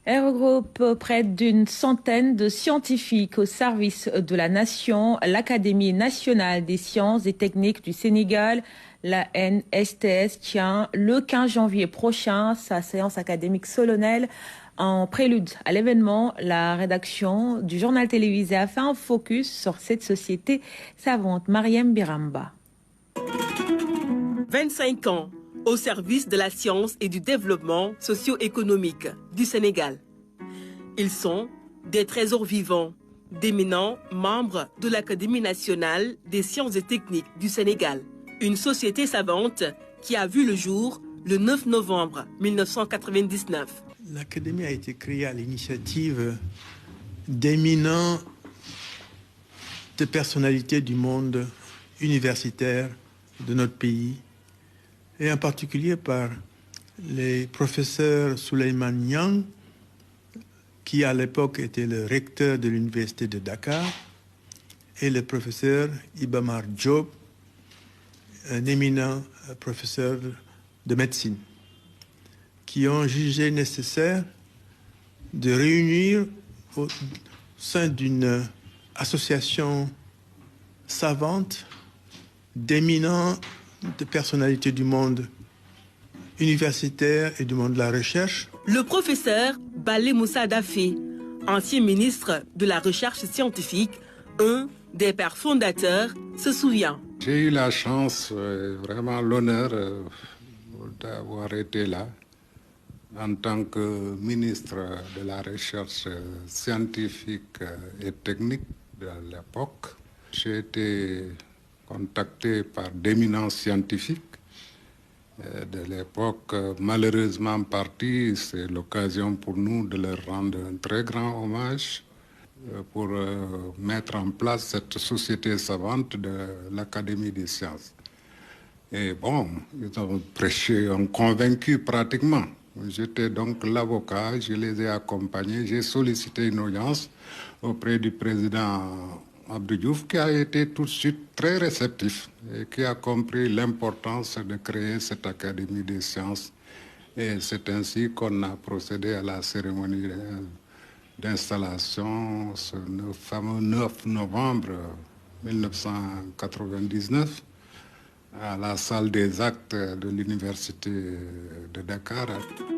Elle regroupe près d'une centaine de scientifiques au service de la nation. L'Académie nationale des sciences et techniques du Sénégal, la NSTS, tient le 15 janvier prochain sa séance académique solennelle. En prélude à l'événement, la rédaction du journal télévisé a fait un focus sur cette société savante. Mariam Biramba. 25 ans au service de la science et du développement socio-économique du Sénégal. Ils sont des trésors vivants, d'éminents membres de l'Académie nationale des sciences et techniques du Sénégal. Une société savante qui a vu le jour le 9 novembre 1999. L'Académie a été créée à l'initiative d'éminentes personnalités du monde universitaire de notre pays, et en particulier par les professeurs Souleymane Niang, qui à l'époque était le recteur de l'université de Dakar, et le professeur Iba Mar Diop, un éminent professeur de médecine, qui ont jugé nécessaire de réunir au sein d'une association savante d'éminentes personnalités du monde universitaire et du monde de la recherche. Le professeur Balé Moussa Dafé, ancien ministre de la Recherche scientifique, un des pères fondateurs, se souvient. J'ai eu la chance, vraiment l'honneur d'avoir été là en tant que ministre de la Recherche scientifique et technique de l'époque. J'ai été contacté par d'éminents scientifiques de l'époque, malheureusement partis. C'est l'occasion pour nous de leur rendre un très grand hommage pour mettre en place cette société savante de l'Académie des sciences. Et bon, ils ont prêché, ont convaincu pratiquement. J'étais donc l'avocat, je les ai accompagnés, j'ai sollicité une audience auprès du président Abdou Diouf, qui a été tout de suite très réceptif et qui a compris l'importance de créer cette Académie des sciences. Et c'est ainsi qu'on a procédé à la cérémonie d'installation ce fameux 9 novembre 1999 à la salle des actes de l'université de Dakar.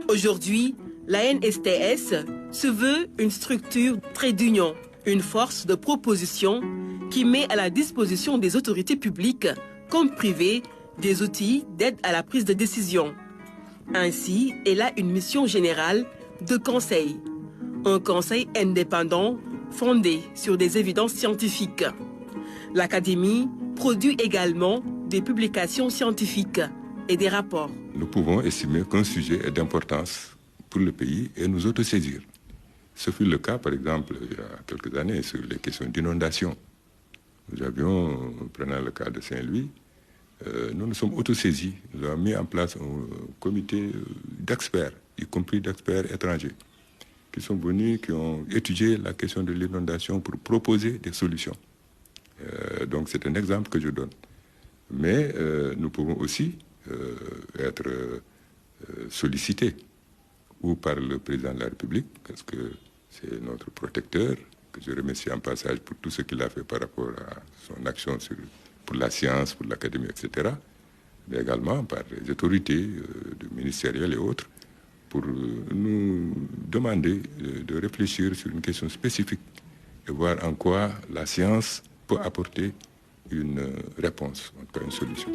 Aujourd'hui, la NSTS se veut une structure très d'union, une force de proposition qui met à la disposition des autorités publiques comme privées des outils d'aide à la prise de décision. Ainsi, elle a une mission générale de conseil, un conseil indépendant fondé sur des évidences scientifiques. L'Académie produit également des publications scientifiques et des rapports. Nous pouvons estimer qu'un sujet est d'importance pour le pays et nous autosaisir. Ce fut le cas, par exemple, il y a quelques années, sur les questions d'inondation. Nous avions, prenant le cas de Saint-Louis, nous nous sommes autosaisis. Nous avons mis en place un comité d'experts, y compris d'experts étrangers, qui sont venus, qui ont étudié la question de l'inondation pour proposer des solutions. Donc c'est un exemple que je donne. Mais nous pouvons aussi être sollicités ou par le président de la République, parce que c'est notre protecteur, que je remercie en passage pour tout ce qu'il a fait par rapport à son action pour la science, pour l'académie, etc. Mais également par les autorités ministérielles et autres, pour nous demander de réfléchir sur une question spécifique et voir en quoi la science peut apporter une réponse, en tout cas une solution.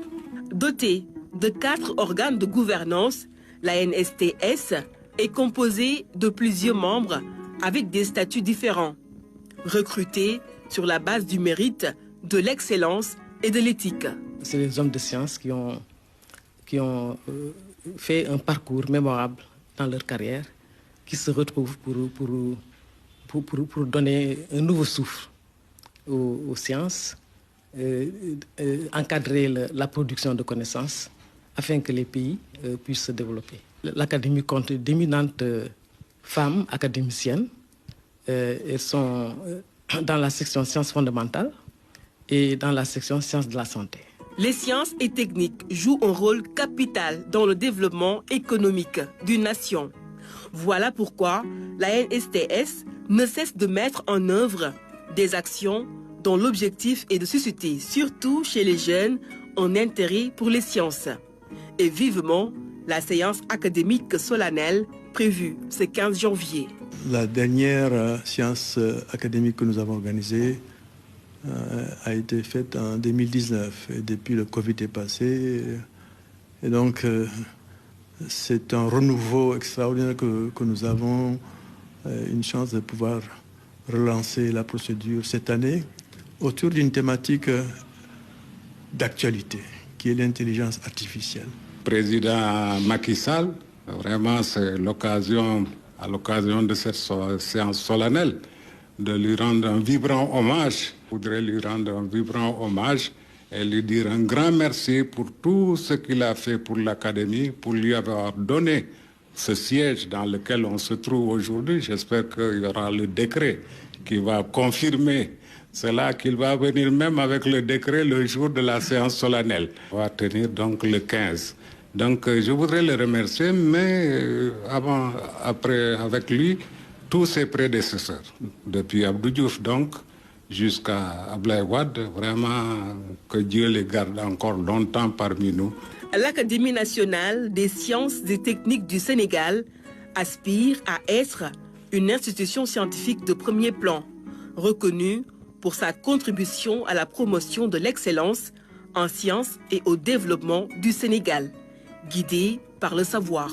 Dotée de 4 organes de gouvernance, la NSTS est composée de plusieurs membres avec des statuts différents, recrutés sur la base du mérite, de l'excellence et de l'éthique. C'est des hommes de science qui ont fait un parcours mémorable dans leur carrière, qui se retrouvent pour donner un nouveau souffle aux sciences, encadrer la production de connaissances afin que les pays puissent se développer. L'Académie compte d'éminentes femmes académiciennes. Elles sont dans la section sciences fondamentales et dans la section sciences de la santé. Les sciences et techniques jouent un rôle capital dans le développement économique d'une nation. Voilà pourquoi la NSTS ne cesse de mettre en œuvre des actions dont l'objectif est de susciter, surtout chez les jeunes, un intérêt pour les sciences. Et vivement la séance académique solennelle prévue ce 15 janvier. La dernière séance académique que nous avons organisée a été faite en 2019 et depuis le Covid est passé. Et donc c'est un renouveau extraordinaire que nous avons une chance de pouvoir relancer la procédure cette année autour d'une thématique d'actualité qui est l'intelligence artificielle. Président Macky Sall, vraiment c'est l'occasion, à l'occasion de cette séance solennelle, de lui rendre un vibrant hommage. Je voudrais lui rendre un vibrant hommage et lui dire un grand merci pour tout ce qu'il a fait pour l'Académie, pour lui avoir donné ce siège dans lequel on se trouve aujourd'hui. J'espère qu'il y aura le décret qui va confirmer cela, qu'il va venir même avec le décret le jour de la séance solennelle. On va tenir donc le 15. Donc je voudrais le remercier, mais après avec lui, tous ses prédécesseurs, depuis Abdou Diouf donc jusqu'à Abdoulaye Wade, vraiment que Dieu les garde encore longtemps parmi nous. L'Académie nationale des sciences et techniques du Sénégal aspire à être une institution scientifique de premier plan, reconnue pour sa contribution à la promotion de l'excellence en sciences et au développement du Sénégal, guidée par le savoir.